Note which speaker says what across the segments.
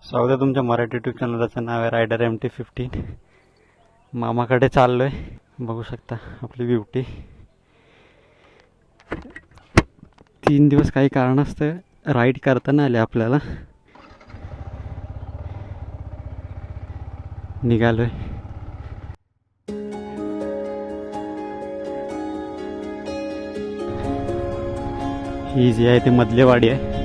Speaker 1: स्वागत आहे तुमच्या मराठी यूट्यूब चॅनलचं नाव आहे रायडर MT15। मामाकडे चाललोय, बघू शकता आपली ब्युटी। 3 दिवस काही कारणास्तव राईड करता नाही आले आपल्याला, निघालोय। ही जी आहे ती मधलेवाडी आहे।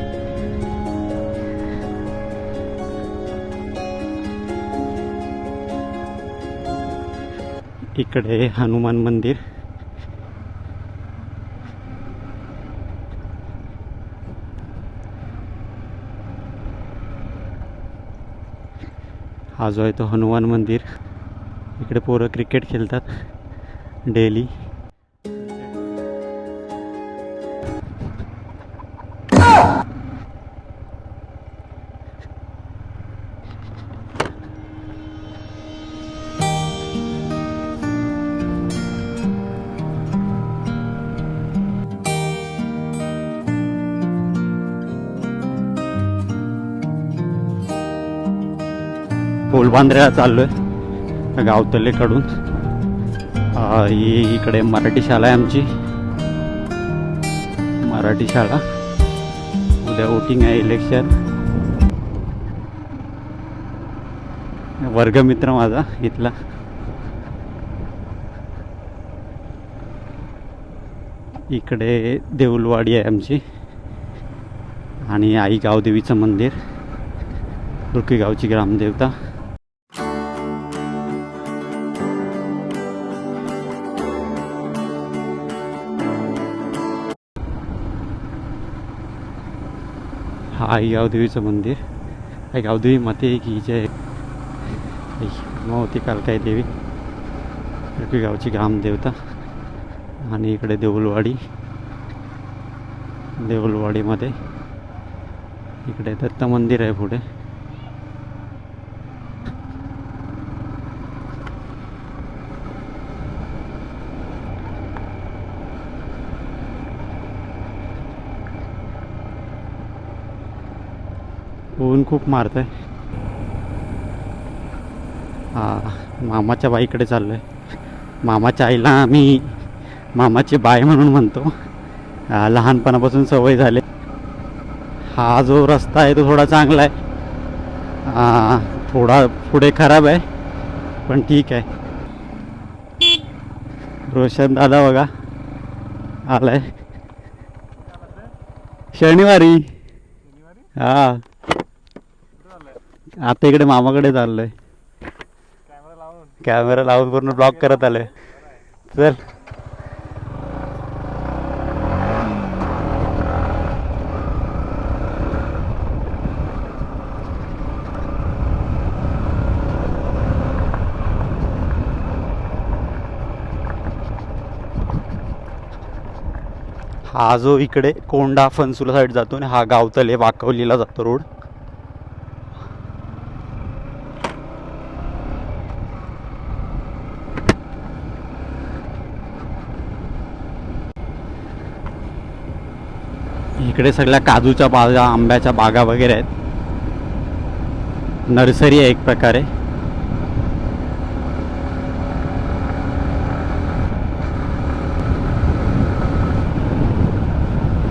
Speaker 1: इकडे हनुमान मंदिर, हा जो आहे तो हनुमान मंदिर। इकडे पोरं क्रिकेट खेळतात डेली। फुलबांद्र्याला चाललोय गावतलेकडून। ही इकडे मराठी शाळा आहे आमची, मराठी शाळा। उद्या वोटिंग आहे, इलेक्शन। वर्गमित्र माझा इथला। इकडे देऊलवाडी आहे आमची, आणि आई गावदेवीचं मंदिर, रुकी गावची ग्रामदेवता। हा आई गावदेवीचं मंदिर। आई गावदेवी माते की जय। होती कालकाई देवी, रुकी गावची ग्रामदेवता। आणि इकडे देऊलवाडी, देऊलवाडीमध्ये इकडे दत्त मंदिर आहे पुढे। ऊन खूप मारत आहे। मामाच्या बाईकडे चाललोय। मामाच्या आईला आम्ही मामाची बाई म्हणून म्हणतो, लहानपणापासून सवय झाली। हा जो रस्ता आहे तो थोडा चांगला आहे, थोडा पुढे खराब आहे, पण ठीक आहे। रोशन दादा बघा आलाय शनिवारी। हा, आता इकडे मामाकडे चाललोय। कॅमेरा लावून पूर्ण ब्लॉक करत आलोय। चल, हा जो इकडे कोंडा फनसुला साईड जातो आणि हा गावतले वाकवलीला जातो रोड। इकडे सगळ्या काजूच्या बागा, आंब्याच्या बागा वगैरे आहेत। नर्सरी आहे एक प्रकारे।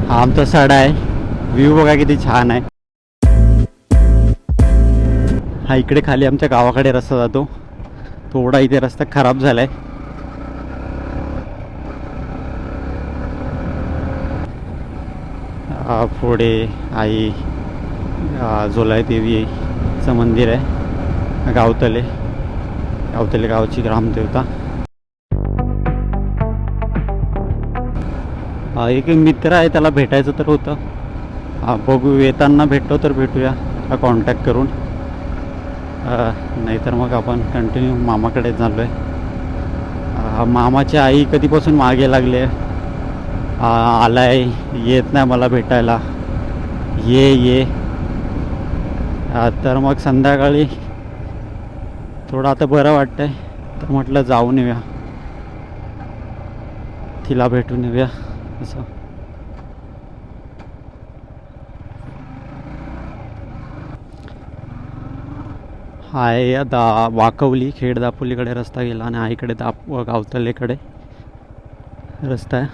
Speaker 1: हा आमचा सडा आहे, व्ह्यू बघा किती छान आहे। हा इकडे खाली आमच्या गावाकडे रस्ता जातो, थोडा इथे रस्ता खराब झालाय। पुढे आई जोलाई देवीचं मंदिर आहे, गावतले गावची ग्रामदेवता। एक मित्र आहे, त्याला भेटायचं तर होतं। बघू, येताना भेटतो तर भेटूया कॉन्टॅक्ट करून, नाहीतर मग आपण कंटिन्यू मामाकडे चाललोय। मामाची आई कधीपासून मागे लागले, आलाय, येत नाही मला भेटायला, ये। तर मग संध्याकाळी थोडं आता बरं वाटतंय, तर म्हटलं जाऊन येऊया, तिला भेटून येऊया असं। आहे वाकवली खेड दापोलीकडे रस्ता गेला आणि इकडे गावतलेकडे रस्ता आहे.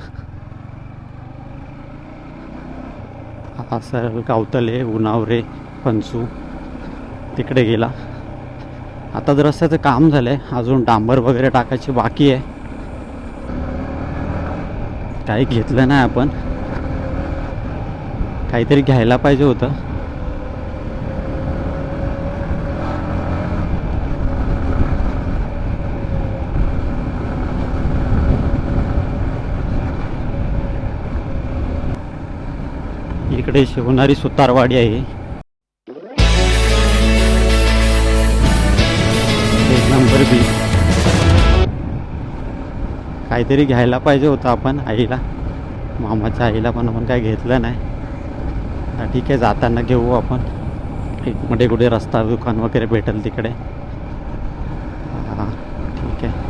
Speaker 1: हा सर गावतले उन्हावरे पंचू तिकडे गेला. आता तर रस्त्याचं काम झालं आहे, अजून डांबर वगैरे टाकायची बाकी आहे. काही घेतलं नाही आपण, काहीतरी घ्यायला पाहिजे होतं. इकडे शिवणारी सुतारवाडी आहे. एक नंबर बी. काहीतरी घ्यायला पाहिजे होतं आपण आईला, मामाच्या आईला, पण आपण काय घेतलं नाही. ठीक आहे, जाताना घेऊ आपण. एक मध्ये कुठे रस्ता दुकान वगैरे भेटेल तिकडे. हां ठीक आहे.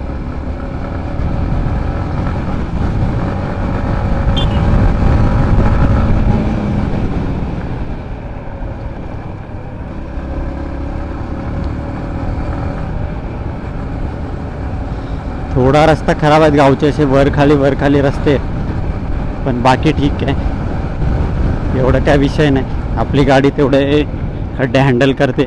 Speaker 1: थोडा रस्ता खराब आहेत गावचे, असे वर खाली रस्ते, पण बाकी ठीक आहे. एवढं काय विषय नाही, आपली गाडी तेवढे खड्डे हँडल करते.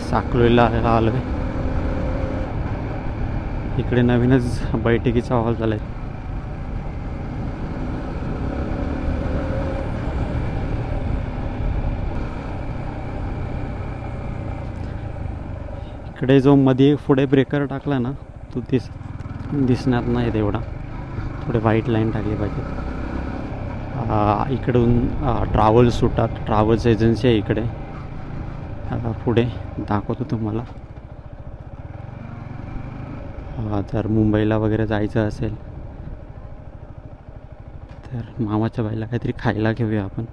Speaker 1: साकलोलीला आलो आहे. इकडे नवीनच बैठकीचा हॉल झाला आहे. इकडे जो मध्ये पुढे ब्रेकर टाकला ना, तो दिसणार नाही तेवढा. थोडे व्हाईट लाईन टाकली पाहिजे. इकडून ट्रॅव्हल्स सुटतात, ट्रॅव्हल्स एजन्सी आहे इकडे. पुढे दाखवतो तुम्हाला. जर मुंबईला वगैरे जायचं असेल तर मामाच्या बाईला काहीतरी खायला घेऊया आपण.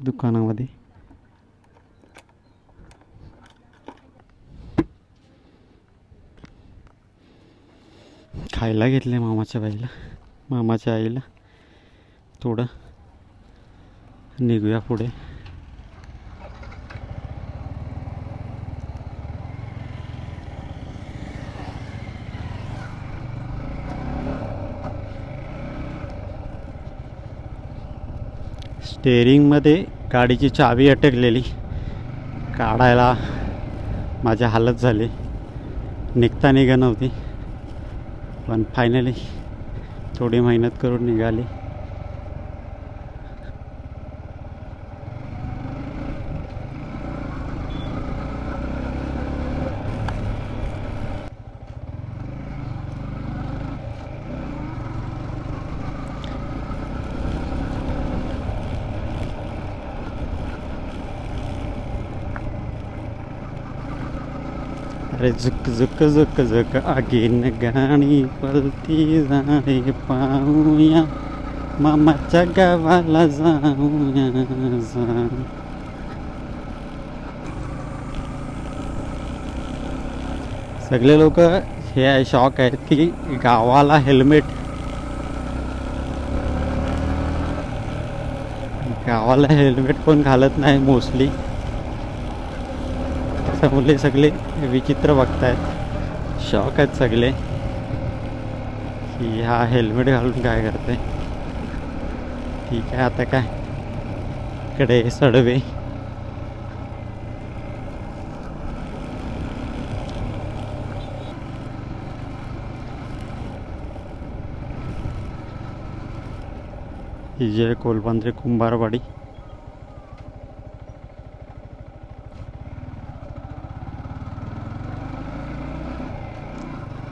Speaker 1: दुकानामध्ये खायला घेतले मामाच्या बाईला, मामाच्या आईला. थोडं निघूया पुढे. स्टेअरिंगमध्ये गाडीची चावी अटकलेली, काढायला माझी हालत झाली. निघता नव्हती, पण फायनली थोडी मेहनत करून निघाली. अरे झुक झुक झुक झुक आगीन गाणी पलती जाणे, पाहूया मामाच्या गावाला जाऊया. सगळे लोक हे शॉक आहेत की गावाला हेल्मेट, गावाला हेल्मेट कोण घालत नाही मोस्टली. मुले सगळे विचित्र बघतायत, शॉक आहेत सगळे की हा हेल्मेट घालून काय करते. ठीक आहे, आता काय इकडे सडवे. ही जे कोलपांद्रे कुंभारवाडी.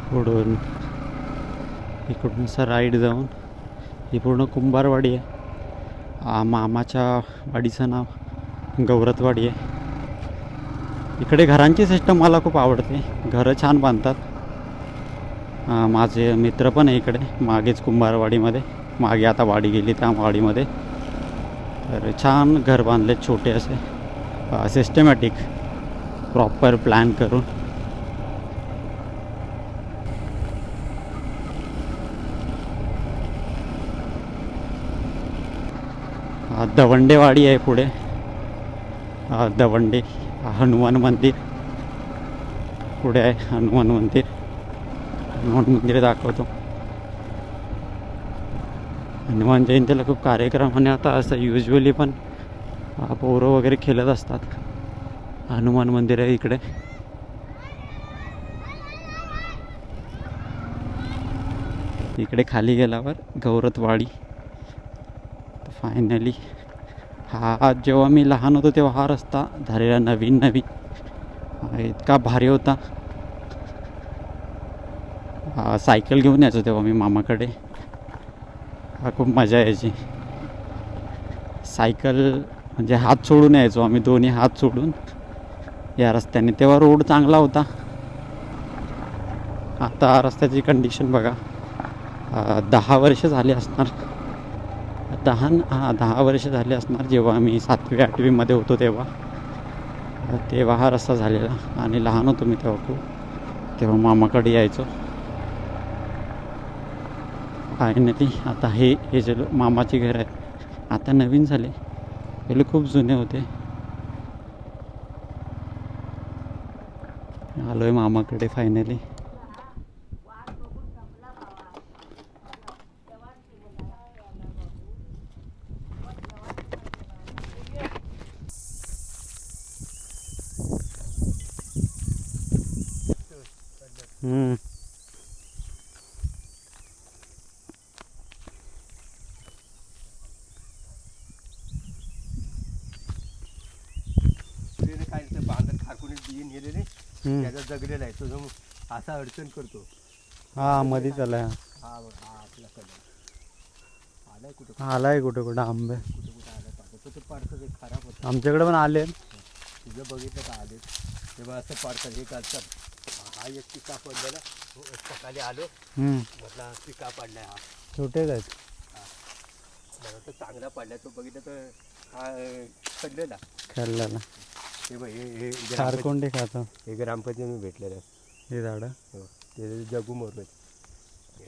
Speaker 1: पुढून इकडून असं राईड जाऊन ही पूर्ण कुंभारवाडी आहे. मामाच्या वाडीचं नाव गौरतवाडी आहे. इकडे घरांची सिस्टम मला खूप आवडते, घरं छान बांधतात. माझे मित्र पण आहे इकडे मागेच कुंभारवाडीमध्ये. मागे आता वाडी गेली त्या वाडीमध्ये, तर छान घर बांधले छोटे असे, सिस्टमॅटिक, प्रॉपर प्लॅन करून. दवंडेवाडी आहे पुढे, दवंडे. हनुमान मंदिर पुढे आहे, हनुमान मंदिर. हनुमान मंदिर दाखवतो. हनुमान जयंतीला खूप कार्यक्रम, आणि आता असं युजली पण पोरं वगैरे खेळत असतात. हनुमान मंदिर आहे इकडे. इकडे खाली गेल्यावर गौरतवाडी. फायनली हा, जेव्हा मी लहान होतो तेव्हा हा रस्ता झालेला नवीन इतका भारी होता. सायकल घेऊन यायचो तेव्हा मी मामाकडे. खूप मजा यायची. सायकल म्हणजे हात सोडून यायचो आम्ही, दोन्ही हात सोडून या रस्त्याने. तेव्हा रोड चांगला होता. आता रस्त्याची कंडिशन बघा. 10 वर्ष झाले असणार, 10 वर्ष झाले असणार. जेव्हा आम्ही 7वी 8वीमध्ये होतो तेव्हा हा रस्ता झालेला. आणि लहान होतो मी तेव्हा खूप, तेव्हा मामाकडे यायचो. फायनली आता हे जे मामाचे घर आहेत आता नवीन झाले, पहिले खूप जुने होते. आलो आहे मामाकडे फायनली.
Speaker 2: बांधत खाकून बिये नेलेले त्याचा जगलेला आहे तो, असा अडचण करतो.
Speaker 1: हा मध्ये चला.
Speaker 2: हा आपला कलर आलाय कुठं
Speaker 1: कुठं आंबे
Speaker 2: कुठं कुठं आला पाहतो तो पडतं, ते खराब होतं.
Speaker 1: आमच्याकडे पण आले.
Speaker 2: तुझं बघितलं का आले तेव्हा असं पडतात, हे करतात. हा एक पिका पडलेला, सकाळी आलो म्हटला पिका पडलाय. हा
Speaker 1: छोटेच आहेत.
Speaker 2: मला तर चांगला पडलाय, तो बघितलं तर हा पडलेला
Speaker 1: खाल्ल्याला.
Speaker 2: हे बघ, हे
Speaker 1: खारकोंडे खातो.
Speaker 2: हे ग्रामपंचायत मी भेटलेलं आहे
Speaker 1: हे झाडं.
Speaker 2: हो, ते जगू मोर.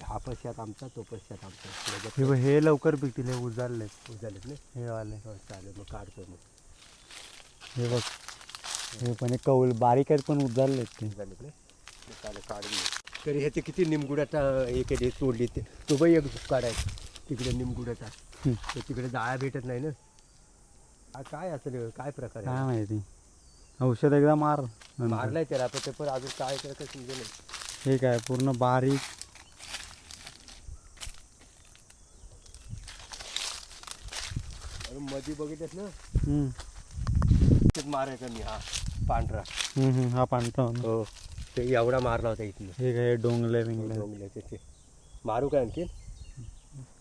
Speaker 2: हा पश्चात आमचा, तो पश्चात आमचा.
Speaker 1: हे लवकर पिकतील, हे उजाडलेत
Speaker 2: नाही
Speaker 1: हे वाले.
Speaker 2: हो चालेल, मग काढतो मी.
Speaker 1: हे बघ, हे पण एक कौल बारीक आहेत पण उजाडलेत ते.
Speaker 2: झालेत नाही, चालेल काढून. तरी ह्याचे किती निमगुडाचा हे केले, तोडले ते. तो बाई एक काढायचा तिकडे निमगुडाचा, तर तिकडे जाळ्या भेटत नाही ना. हा काय असेल, काय प्रकार
Speaker 1: काय माहिती. औषध एकदा
Speaker 2: मारलाय त्याला, पण ते पण अजून काय करायचं समजे नाही.
Speaker 1: हे काय पूर्ण बारीक.
Speaker 2: मध्ये बघितलंस ना, मारायचा मी. हा पांढरा,
Speaker 1: हा पांढरा.
Speaker 2: हो, ते एवढा मारला होता इथनं.
Speaker 1: हे काय डोंगले
Speaker 2: त्याचे मारू काय आणखी?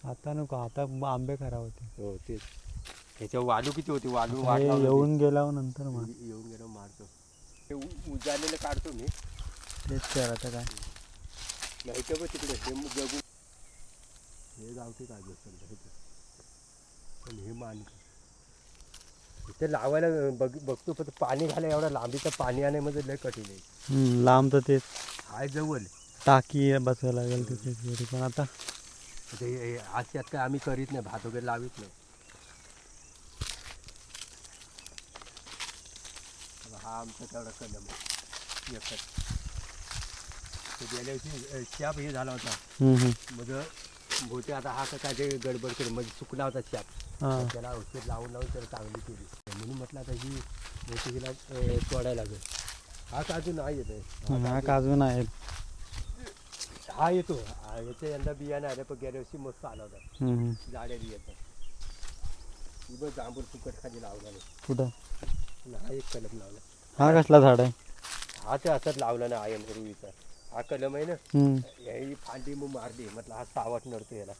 Speaker 1: आता नको, आता आंबे खराब होते.
Speaker 2: हो तेच. ह्याच्यावर वालू किती होती, वालू
Speaker 1: येऊन गेल्यावर नंतर
Speaker 2: येऊन गेल्यावर मारतो. ते उजाडलेलं काढतो मी.
Speaker 1: तेच कर आता काय
Speaker 2: नाही तर तिकडे हे जगू, हे गावठी काजू पण हे मान इथे लावायला बघतो, पण पाणी घालाय एवढा लांबीचं पाणी आणायमध्ये लय कठीण आहे.
Speaker 1: लांब तर तेच
Speaker 2: हाय जवळ
Speaker 1: टाकी बसायला लागेल तिथे. पण आता
Speaker 2: ते आज त्यात काय आम्ही करीत नाही, भात वगैरे लावित नाही. हा आमचा तेवढा कलम आहे एकच. गेल्या वर्षी शाप हे झाला होता, म्हणजे बहुते आता हा काय ते गडबड केली, म्हणजे चुकला होता शाप. त्याला औषध लावून त्याला चांगली केली. म्हणून म्हटलं आता ही तिला तोडायला लागेल. हा काजू नाही येत आहे,
Speaker 1: हा काजू नाही.
Speaker 2: हा येतो, याच्या यंदा बियाणे आले, पण गेल्या वर्षी मस्त आला होता. झाडे बी येतात. बघ जांभूळ फुकट खाली लावला नाही. कुठं? हा एक कलम लावला.
Speaker 1: हा कसला झाड आहे?
Speaker 2: हा ते असंच लावला ना, आयन रुईचा. हा कलम आहे ना, ही फांदी मग मारली, म्हटलं हा सावट नडतो याला.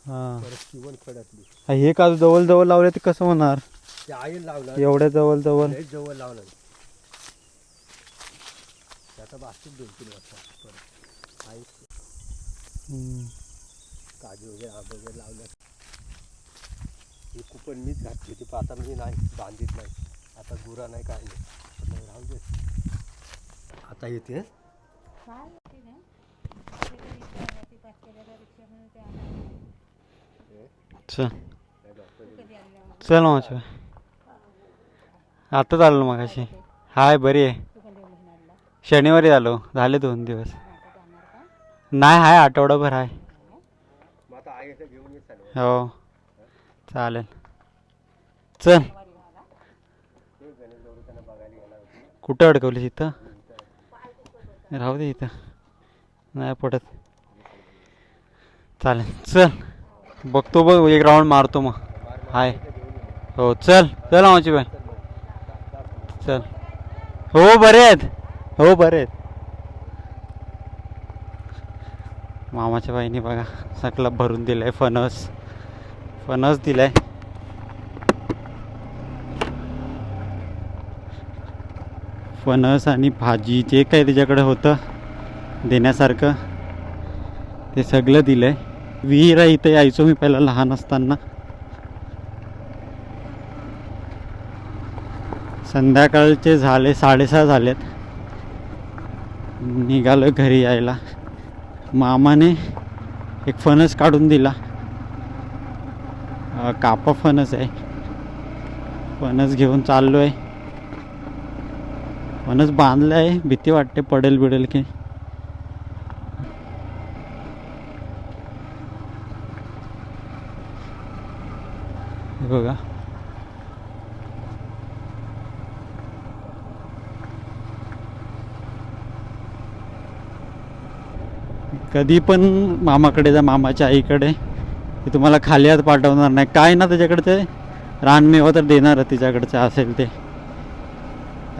Speaker 2: परत किवण खडकली.
Speaker 1: हे काजू जवळ जवळ लावले ते कसं होणार?
Speaker 2: ते आयन लावलं
Speaker 1: एवढ्या जवळ
Speaker 2: जवळ लावलं. आता वाचून 2-3 वर्षात परत आहे. काजू वगैरे आंबे वगैरे लावलं. ही कुपन मीच घातली होती, पण आता मी नाही बांधित नाही, आता गुरा नाही काय नाही, मग राहू दे. आता येते
Speaker 1: चल चल मावशी आताच आलो मग अशी. हाय बरी आहे. शनिवारी आलो, झाले 2 दिवस. नाही आहे आठवडाभर आहे.
Speaker 2: मग आता आहे घेऊन येत
Speaker 1: हो चालेल चल. कुठं अडकवलीस इथं? राहू दे इथं नाही पडत. चालेल चल बघतो बघ एक राऊंड मारतो मग. हाय हो चल चल आमची बाई चल. हो बरे आहेत हो बरे आहेत. मामाच्या बाईने बघा सकला भरून दिलाय. फणस फणस दिलाय. फणस आणि भाजी जे काही त्याच्याकडे होतं देण्यासारखं ते सगळं दिलंय. विहीर आहे इथे यायचो मी पहिला लहान असताना. संध्याकाळचे झाले 6:30 झालेत. निघालो घरी यायला. मामाने एक फणस काढून दिला. कापा फणस आहे. फणस घेऊन चाललो आहे. फणस बांधलं आहे. भीती वाटते पडेल बिडेल की. बघा कधी पण मामाकडे जा, मामाच्या आईकडे, ते तुम्हाला खाली हात पाठवणार नाही. काय ना त्याच्याकडे रानमेवा तर देणार तिच्याकडचं असेल ते.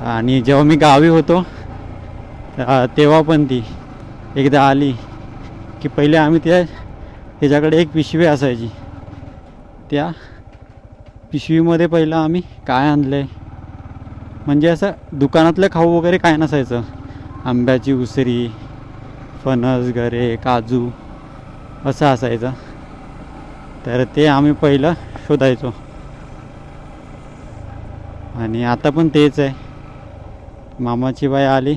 Speaker 1: आणि जेव्हा मी गावी होतो तेव्हा पण ती एकदा आली की पहिले आम्ही त्याच्याकडे एक पिशवी असायची. त्या पिशवीमध्ये पहिलं आम्ही काय आणलं आहे म्हणजे असं दुकानातलं खाऊ वगैरे काय नसायचं. आंब्याची उसरी, फणस, गरे, काजू असं असायचं. तर ते आम्ही पहिलं शोधायचो. आणि आता पण तेच आहे. मामाची बाई आली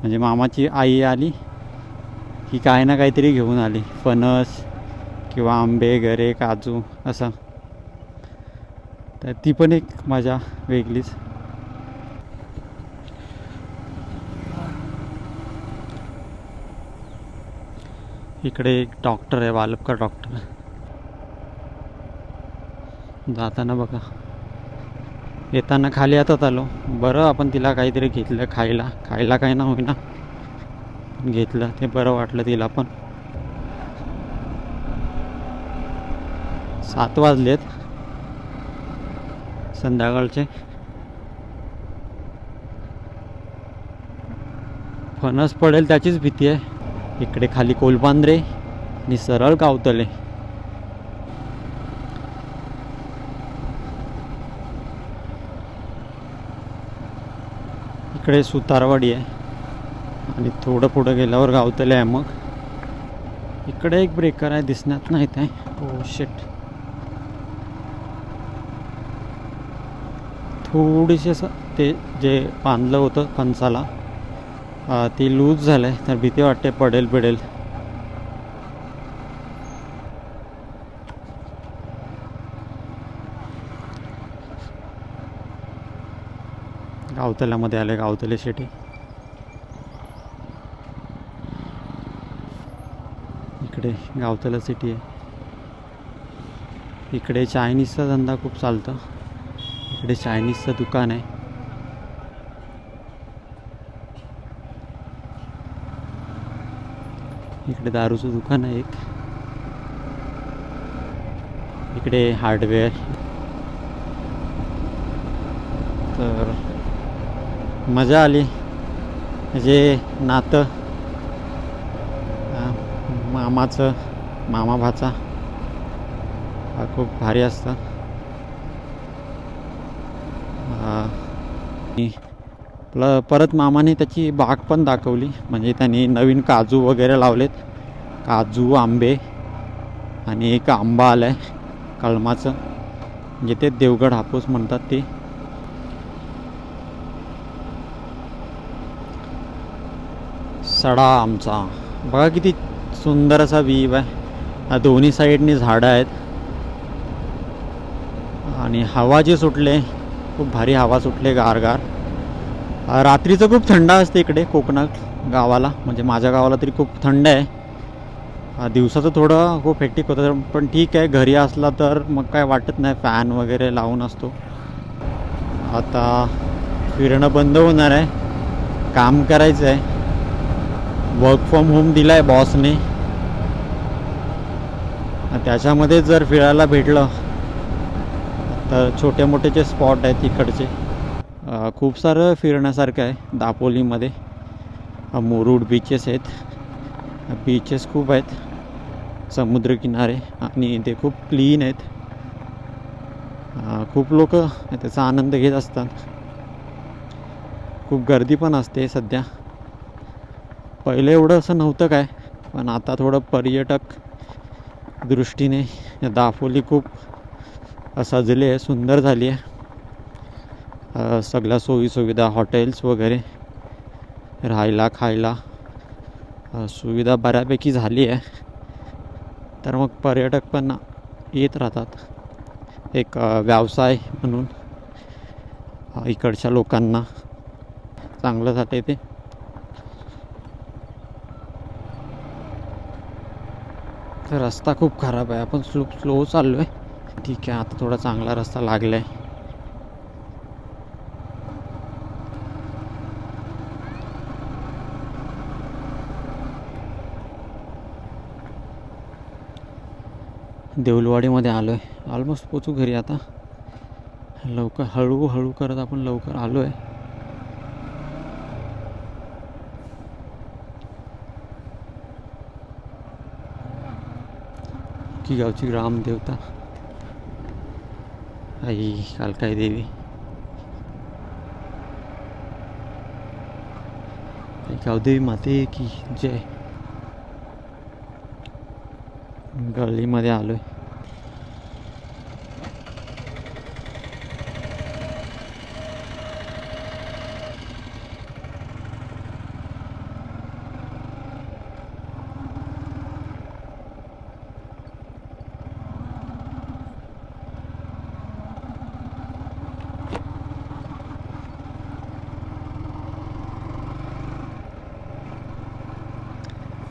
Speaker 1: म्हणजे मामाची आई आली की काय ना काहीतरी घेऊन आली. फणस किंवा आंबे, गरे, काजू असं. तर ती पण एक मजा वेगळीच. इकडे एक डॉक्टर आहे, वालपकर डॉक्टर. जाताना बघा येताना खाली हातात आलो. बरं आपण तिला काहीतरी घेतलं खायला. खायला काही ना होईना घेतलं ते बरं वाटलं तिला पण. 7 वाजलेत संध्याकाळचे. फणस पडेल त्याचीच भीती आहे. इकडे खाली कोलपांद्रे आणि सरळ गावतले. इकडे सुतारवाडी आहे आणि थोडं पुढं गेल्यावर गावतले आहे. मग इकडे एक ब्रेकर आहे, दिसण्यात नाही ते. Oh shit. थोडीशी असं ते जे बांधलं होतं फणसाला ते लूज झालं आहे. तर भीती वाटते पडेल बिडेल. गावतल्यामध्ये आले, गावतले सिटी. इकडे गावतला सिटी आहे. इकडे चायनीजचा धंदा खूप चालतो. इकडे चायनीजचं दुकान आहे. इकडे दारूचं दुकान आहे एक. इकडे हार्डवेअर. तर मजा आली. म्हणजे नातं मामाचं, मामा भाचा हा खूप भारी असतं. परत मामाने त्याची बाग पण दाखवली. म्हणजे त्यांनी नवीन काजू वगैरे लावलेत. काजू, आंबे आणि एक आंबा आला आहे कळमाचं. जिथे देवगड हापूस म्हणतात ते. सडा आमचा बघा किती सुंदर असा व्ह्यू आहे. दोन्ही साईडनी झाडं आहेत आणि हवा जी सुटले, खूप भारी हवा सुटले, गारगार. रात्रीचं खूप थंड असते इकडे कोकणात गावाला, म्हणजे माझ्या गावाला तरी खूप थंड आहे. दिवसाचं थोडं खूप हेक्टिक होतं, पण ठीक आहे. घरी असला तर मग काय वाटत नाही, फॅन वगैरे लावून असतो. आता फिरणं बंद होणार आहे, काम करायचं आहे. वर्क फ्रॉम होम दिला आहे बॉसने, त्याच्यामध्ये जर फिरायला भेटलं तर छोटे मोठे जे स्पॉट आहेत इकडचे खूप सारं फिरण्यासारखं आहे. दापोलीमध्ये मुरुड बीचेस आहेत, बीचेस खूप आहेत, समुद्रकिनारे, आणि ते खूप क्लीन आहेत. खूप लोक त्याचा आनंद घेत असतात. खूप गर्दी पण असते सध्या. पहिले एवढं असं नव्हतं काय, पण आता थोडं पर्यटक दृष्टीने दापोली खूप सजली आहे, सुंदर झाली आहे. सगळ्या सोयीसुविधा, हॉटेल्स वगैरे, राहायला खायला सुविधा बऱ्यापैकी झाली आहे. तर मग पर्यटक पण येत राहतात. एक व्यवसाय म्हणून इकडच्या लोकांना चांगलं जाते ते. तर रस्ता खूप खराब आहे, आपण स्लो चाललो आहे. ठीक आहे, आता थोडा चांगला रस्ता लागला आहे. देऊलवाडीमध्ये आलो आहे, ऑलमोस्ट पोचू घरी आता. लवकर हळूहळू करत आपण लवकर आलो आहे. की गावची ग्रामदेवता आई कालकाई देवी, गावदेवी माते की जय. गल्लीमध्ये आलोय.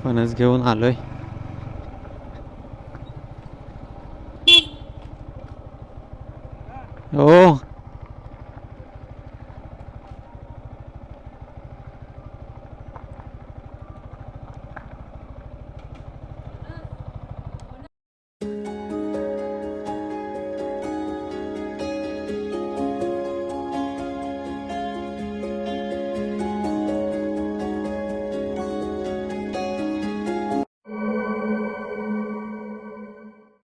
Speaker 1: फणस घेऊन आलोय.